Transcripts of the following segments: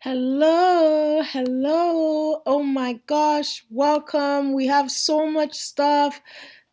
Hello, hello. Oh my gosh, welcome. We have so much stuff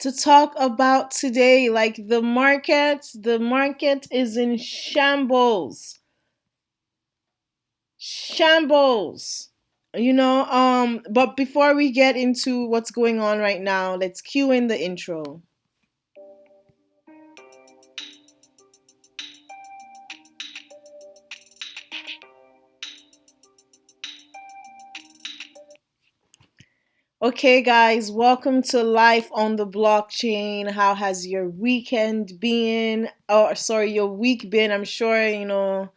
to talk about today. Like the market is in shambles. Shambles. But before we get into what's going on right now, let's cue in the intro. Okay, guys, welcome to Life on the Blockchain. How has your weekend been? Oh, sorry, your week been? I'm sure,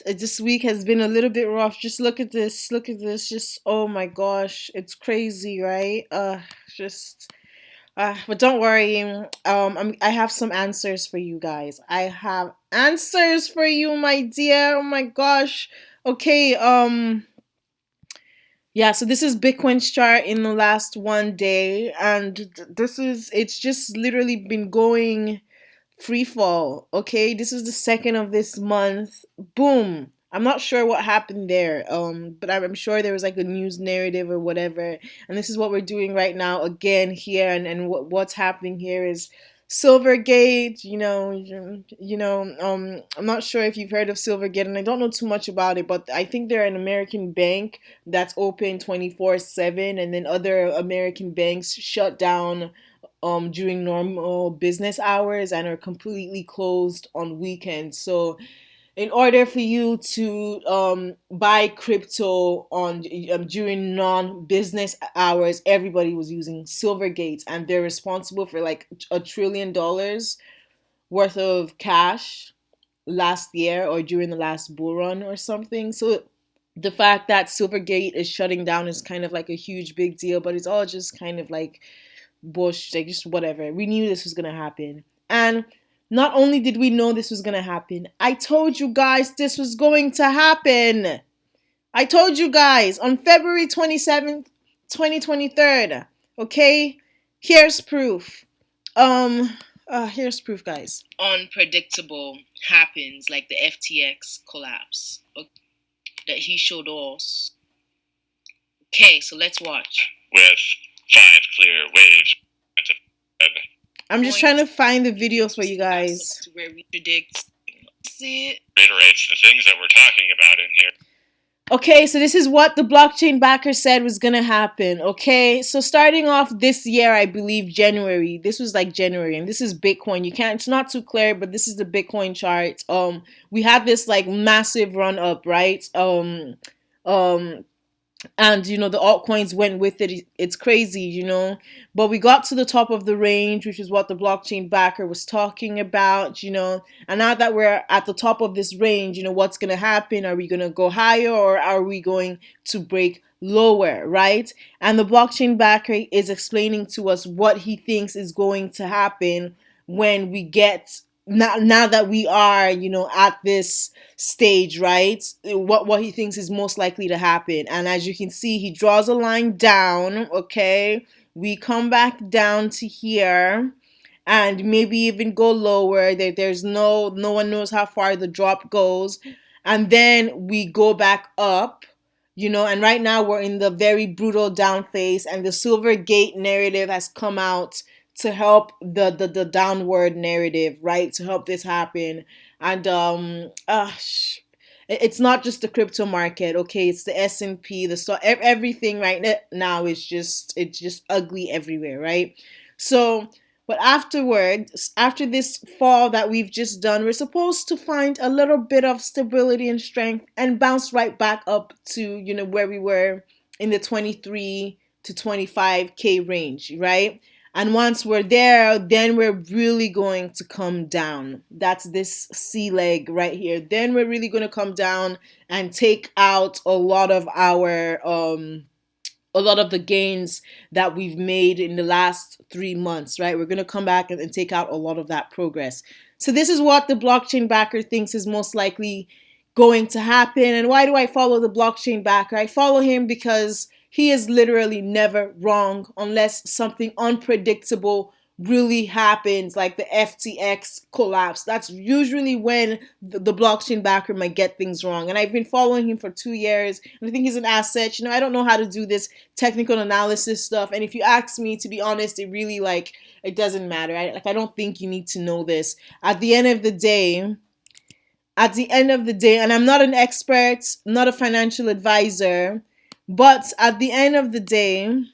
this week has been a little bit rough. Just look at this. Look at this. Just, oh my gosh, it's crazy, right? Just, but don't worry. I have some answers for you guys. I have answers for you, my dear. Oh my gosh. Okay, yeah, so this is Bitcoin's chart in the last one day, and it's just literally been going free fall. Okay, this is the second of this month. Boom. I'm not sure what happened there, but I'm sure there was like a news narrative or whatever. And this is what we're doing right now again here, and what's happening here is Silvergate. I'm not sure if you've heard of Silvergate, and I don't know too much about it, but I think they're an American bank that's open 24/7, and then other American banks shut down during normal business hours and are completely closed on weekends. So in order for you to buy crypto on during non-business hours, everybody was using Silvergate, and they're responsible for like $1 trillion worth of cash last year or during the last bull run or something. So the fact that Silvergate is shutting down is kind of like a huge big deal, but it's all just kind of like bush, like just whatever. We knew this was gonna happen. And not only did we know this was gonna happen, I told you guys this was going to happen. I told you guys on February 27th, 2023. Okay? Here's proof. Here's proof, guys. Unpredictable happens, like the FTX collapse. Okay, that he showed us. Okay, so let's watch. With 5 clear waves. I'm just trying to find the videos for you guys. To where we predict. See it. Reiterates the things that we're talking about in here. Okay, so this is what the blockchain backer said was gonna happen. Okay, so starting off this year, I believe January. This was like January, and this is Bitcoin. You can't. It's not too clear, but this is the Bitcoin chart. We had this like massive run up, right? Um, and the altcoins went with it. It's crazy, but we got to the top of the range, which is what the blockchain backer was talking about, and now that we're at the top of this range, what's going to happen? Are we going to go higher, or are we going to break lower, right? And the blockchain backer is explaining to us what he thinks is going to happen when we get now that we are at this stage, right? What he thinks is most likely to happen. And as you can see, he draws a line down. Okay, we come back down to here and maybe even go lower. There's no one knows how far the drop goes, and then we go back up. And right now we're in the very brutal down phase, and the Silvergate narrative has come out to help the downward narrative, right? To help this happen. And it's not just the crypto market, okay? It's the S&P, the stock, everything right now is it's just ugly everywhere, right? So, but afterwards, after this fall that we've just done, we're supposed to find a little bit of stability and strength and bounce right back up to, where we were in the 23 to 25K range, right? And once we're there, then we're really going to come down. That's this C leg right here. Then we're really going to come down and take out a lot of the gains that we've made in the last 3 months, right? We're going to come back and take out a lot of that progress. So this is what the blockchain backer thinks is most likely going to happen. And why do I follow the blockchain backer? I follow him because he is literally never wrong unless something unpredictable really happens, like the FTX collapse, that's usually when the blockchain backer might get things wrong. And I've been following him for 2 years, and I think he's an asset. I don't know how to do this technical analysis stuff. And if you ask me, to be honest, it really, like, it doesn't matter. I don't think you need to know this. At the end of the day, and I'm not an expert, not a financial advisor, but at the end of the day,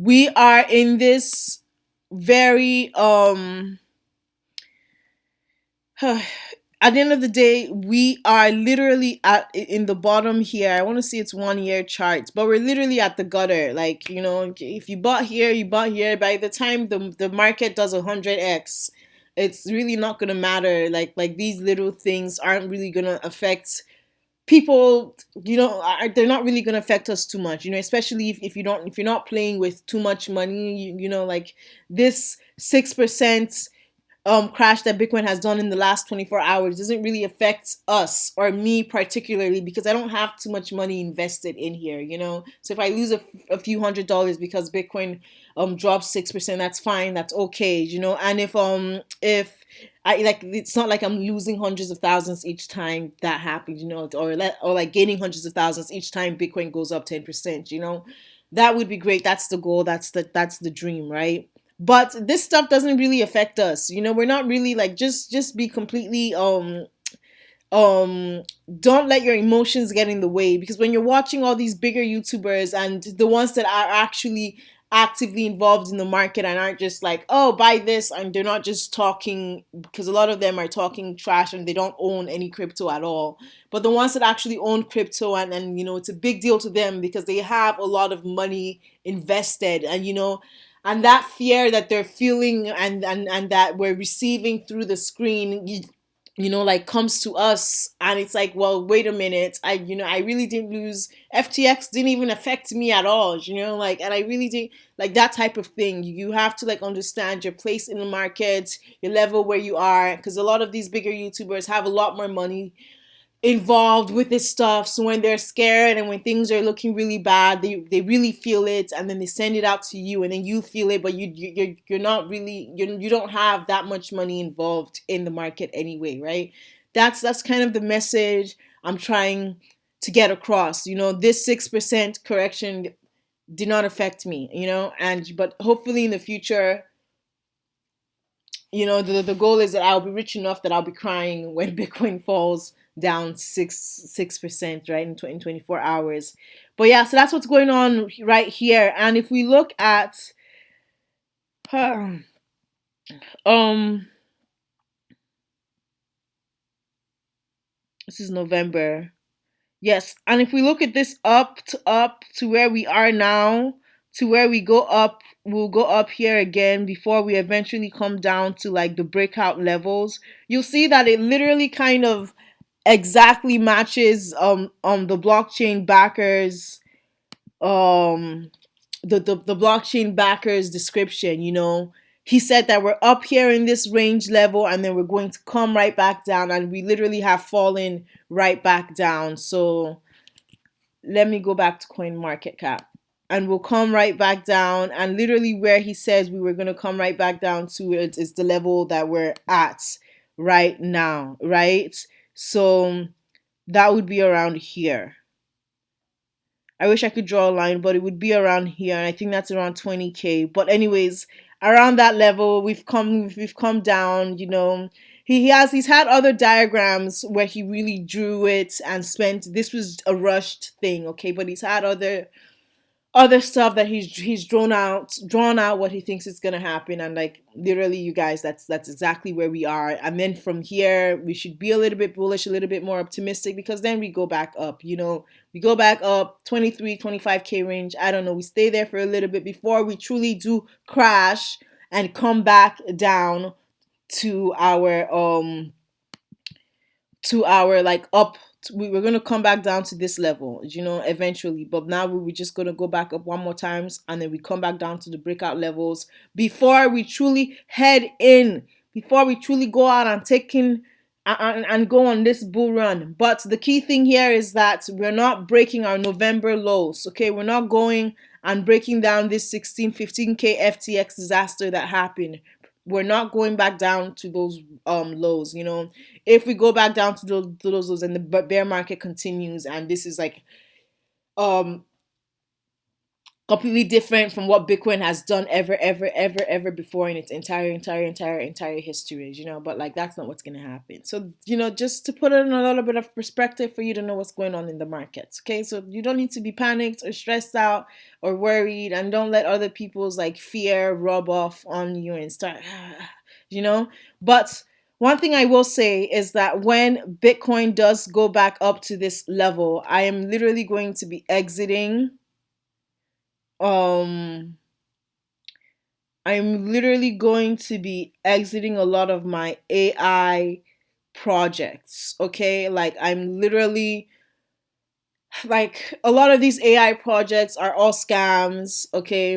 we are in this very at the end of the day, we are literally at in the bottom here. I want to see its 1 year chart, but we're literally at the gutter. Like, if you bought here, you bought here. By the time the market does 100x, it's really not gonna matter. Like these little things aren't really gonna affect people. They're not really gonna affect us too much. Especially if you're not playing with too much money. Like this 6% crash that Bitcoin has done in the last 24 hours doesn't really affect us or me particularly, because I don't have too much money invested in here. So if I lose a few $100s because Bitcoin drops 6%, that's fine, that's okay. And if I like, it's not like I'm losing hundreds of thousands each time that happens. Or like gaining hundreds of thousands each time Bitcoin goes up 10%. That would be great. That's the goal. That's the dream, right? But this stuff doesn't really affect us. We're not really, like, just be completely um don't let your emotions get in the way, because when you're watching all these bigger YouTubers and the ones that are actually actively involved in the market and aren't just like, oh, buy this, and they're not just talking, because a lot of them are talking trash and they don't own any crypto at all. But the ones that actually own crypto, and it's a big deal to them because they have a lot of money invested, and that fear that they're feeling, and that we're receiving through the screen, like, comes to us, and it's like, well, wait a minute, I really didn't lose. FTX didn't even affect me at all, like, and I really didn't, like, that type of thing. You have to, like, understand your place in the market, your level where you are, because a lot of these bigger YouTubers have a lot more money involved with this stuff. So when they're scared and when things are looking really bad, they really feel it, and then they send it out to you, and then you feel it, but you're not really, you don't have that much money involved in the market anyway, right? That's kind of the message I'm trying to get across. This 6% correction did not affect me, and but hopefully in the future, the goal is that I'll be rich enough that I'll be crying when Bitcoin falls down 6%, right, in 24 hours. But yeah, so that's what's going on right here. And if we look at um this is November. Yes, and if we look at this up to where we are now, to where we go up, we'll go up here again before we eventually come down to, like, the breakout levels. You'll see that it literally kind of exactly matches the blockchain backers, um the blockchain backers description. He said that we're up here in this range level, and then we're going to come right back down, and we literally have fallen right back down. So let me go back to Coin Market Cap, and we'll come right back down, and literally where he says we were going to come right back down to, it is the level that we're at right now, right? So that would be around here. I wish I could draw a line, but it would be around here, and I think that's around 20K. But anyways, around that level, we've come down. He's had other diagrams where he really drew it and spent. This was a rushed thing, okay, but he's had other stuff that he's drawn out what he thinks is gonna happen, and, like, literally, you guys, that's exactly where we are. And then from here we should be a little bit bullish, a little bit more optimistic, because then we go back up. We go back up 23-25K range. I don't know, we stay there for a little bit before we truly do crash and come back down to our like up. We're going to come back down to this level, eventually. But now we're just going to go back up one more times, and then we come back down to the breakout levels before we truly head in, before we truly go out and take in and go on this bull run. But the key thing here is that we're not breaking our November lows, okay? We're not going and breaking down this 16, 15K FTX disaster that happened. We're not going back down to those lows, you know. If we go back down to those lows and the bear market continues, and this is like um completely different from what Bitcoin has done ever before in its entire history, you know. But like that's not what's gonna happen. So you know, just to put it in a little bit of perspective for you to know what's going on in the markets. Okay, so you don't need to be panicked or stressed out or worried, and don't let other people's like fear rub off on you and start, you know. But one thing I will say is that when Bitcoin does go back up to this level, I am literally going to be exiting um I'm literally going to be exiting a lot of my AI projects. Okay, like I'm literally like a lot of these AI projects are all scams. Okay,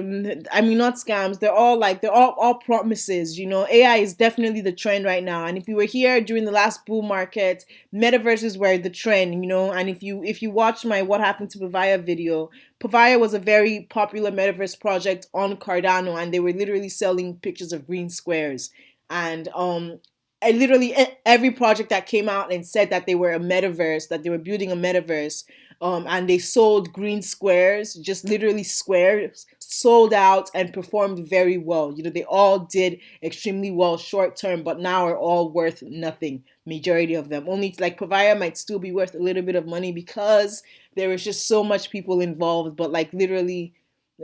I mean not scams. They're all promises. You know, AI is definitely the trend right now. And if you were here during the last bull market, metaverses were the trend. You know, and if you watch my "What Happened to Pavaya" video, Pavaya was a very popular metaverse project on Cardano, and they were literally selling pictures of green squares. And I literally every project that came out and said that they were a metaverse, that they were building a metaverse, and they sold green squares, just literally squares, sold out and performed very well. You know, they all did extremely well short term, but now are all worth nothing. Majority of them, only like Pavaya might still be worth a little bit of money because there was just so much people involved, but like literally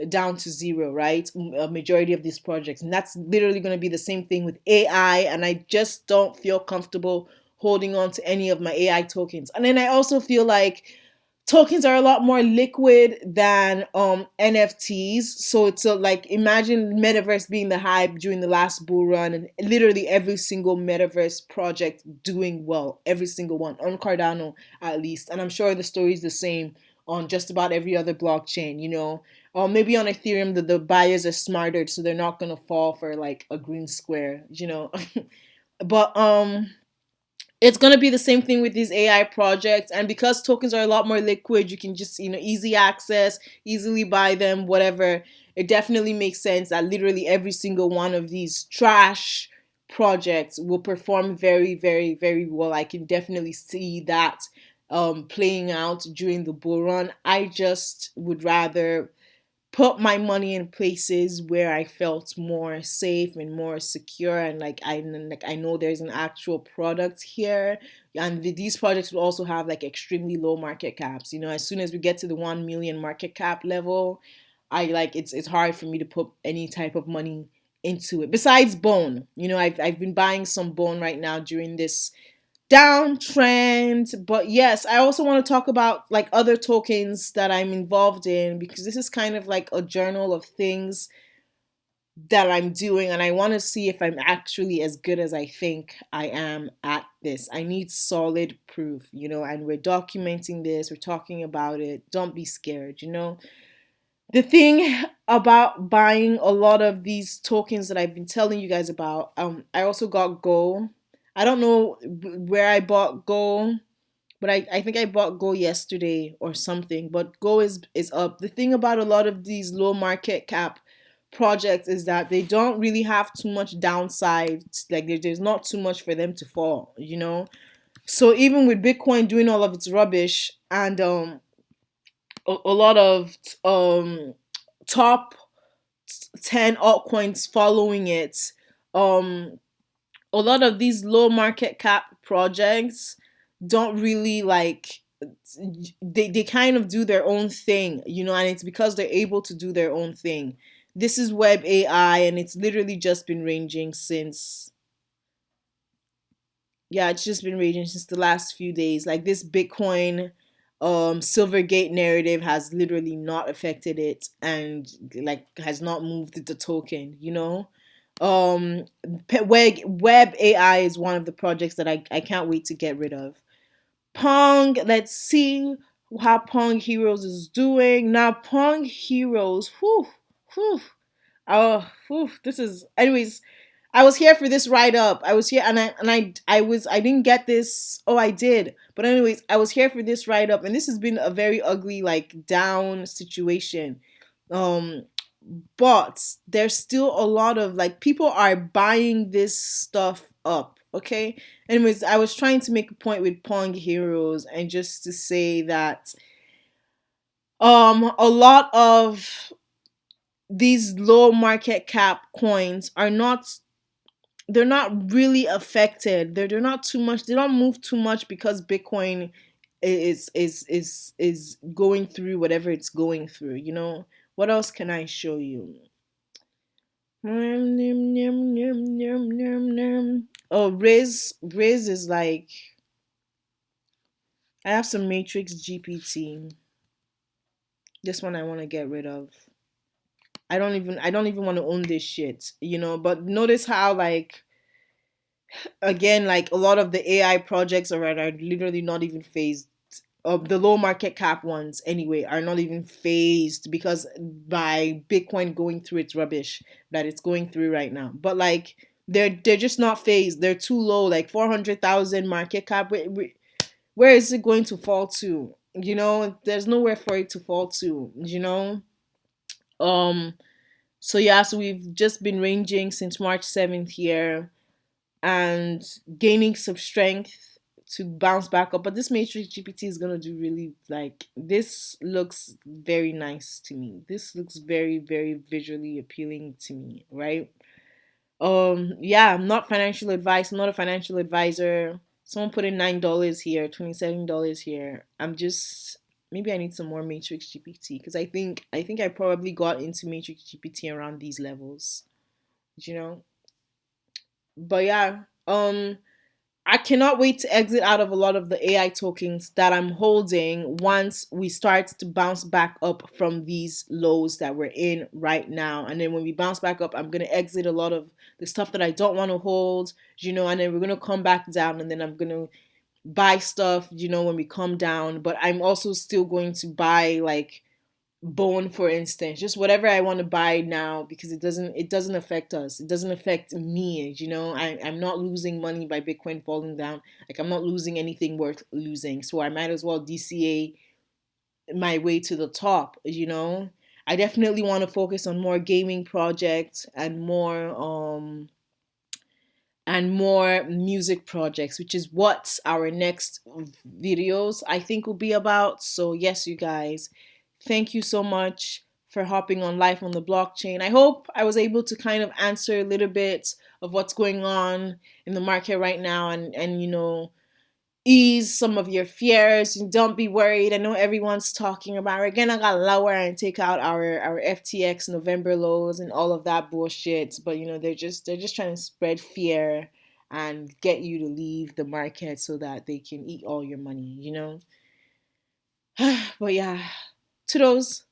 down to zero, right? A majority of these projects. And that's literally going to be the same thing with AI. And I just don't feel comfortable holding on to any of my AI tokens. And then I also feel like tokens are a lot more liquid than NFTs. So it's like imagine metaverse being the hype during the last bull run, and literally every single metaverse project doing well, every single one on Cardano at least. And I'm sure the story is the same on just about every other blockchain, you know. Or maybe on Ethereum, the buyers are smarter, so they're not gonna fall for like a green square, you know. But it's going to be the same thing with these AI projects, and because tokens are a lot more liquid, you can just, you know, easy access, easily buy them, whatever. It definitely makes sense that literally every single one of these trash projects will perform very well. I can definitely see that playing out during the bull run. I just would rather put my money in places where I felt more safe and more secure, and like I know there's an actual product here, and these projects will also have like extremely low market caps. You know, as soon as we get to the 1 million market cap level, I like it's hard for me to put any type of money into it. Besides Bone, you know, I've been buying some Bone right now during this downtrend. But yes, I also want to talk about like other tokens that I'm involved in, because this is kind of like a journal of things that I'm doing, and I want to see if I'm actually as good as I think I am at this. I need solid proof, you know, and we're documenting this, we're talking about it. Don't be scared, you know. The thing about buying a lot of these tokens that I've been telling you guys about, I also got Go. I don't know where I bought Go, but I think I bought Go yesterday or something. But Go is up. The thing about a lot of these low market cap projects is that they don't really have too much downside. Like there's not too much for them to fall, you know. So even with Bitcoin doing all of its rubbish, and a lot of top 10 altcoins following it, um a lot of these low market cap projects don't really like, they kind of do their own thing, you know, and it's because they're able to do their own thing. This is Web AI, and it's literally just been ranging since, yeah, it's just been raging since the last few days. Like this Bitcoin Silvergate narrative has literally not affected it, and like has not moved the token, you know. Um Web AI is one of the projects that I can't wait to get rid of. Pong, let's see how Pong Heroes is doing. Now Pong Heroes, whew. Oh, whew, this is anyways, I was here for this write up. I was here, and I didn't get this. Oh, I did. But anyways, I was here for this write up, and this has been a very ugly like down situation. Um, but there's still a lot of like people are buying this stuff up. Okay. Anyways, I was trying to make a point with Pong Heroes and just to say that a lot of these low market cap coins are not, they're not really affected. They're not too much. They don't move too much because Bitcoin is going through whatever it's going through. You know what else can I show you? Oh, Riz is like I have some Matrix GPT. This one I want to get rid of. I don't even want to own this shit, but notice how like again like a lot of the AI projects are literally not even phased. The low market cap ones anyway are not even phased because by Bitcoin going through its rubbish that it's going through right now. But like they're just not phased. They're too low, like 400,000 market cap. Where is it going to fall to? There's nowhere for it to fall to. Um so yeah, so we've just been ranging since March 7th here and gaining some strength to bounce back up. But this Matrix GPT is gonna do really like this looks very nice to me. This looks very, very visually appealing to me, right? Yeah, I'm not financial advice, I'm not a financial advisor. Someone put in $9 here, $27 here. I'm just maybe I need some more Matrix GPT because I think I probably got into Matrix GPT around these levels, you know. But yeah, I cannot wait to exit out of a lot of the AI tokens that I'm holding once we start to bounce back up from these lows that we're in right now. And then when we bounce back up, I'm going to exit a lot of the stuff that I don't want to hold, and then we're going to come back down and then I'm going to buy stuff, when we come down. But I'm also still going to buy like bone, for instance, just whatever I want to buy now because it doesn't affect us, it doesn't affect me. I'm not losing money by Bitcoin falling down. Like I'm not losing anything worth losing, so I might as well DCA my way to the top. I definitely want to focus on more gaming projects and more music projects, which is what our next videos I think will be about. So yes, you guys, thank you so much for hopping on Life on the Blockchain. I hope I was able to kind of answer a little bit of what's going on in the market right now and ease some of your fears. And don't be worried. I know everyone's talking about we're gonna go lower and take out our FTX November lows and all of that bullshit. But they're just trying to spread fear and get you to leave the market so that they can eat all your money. But yeah, to those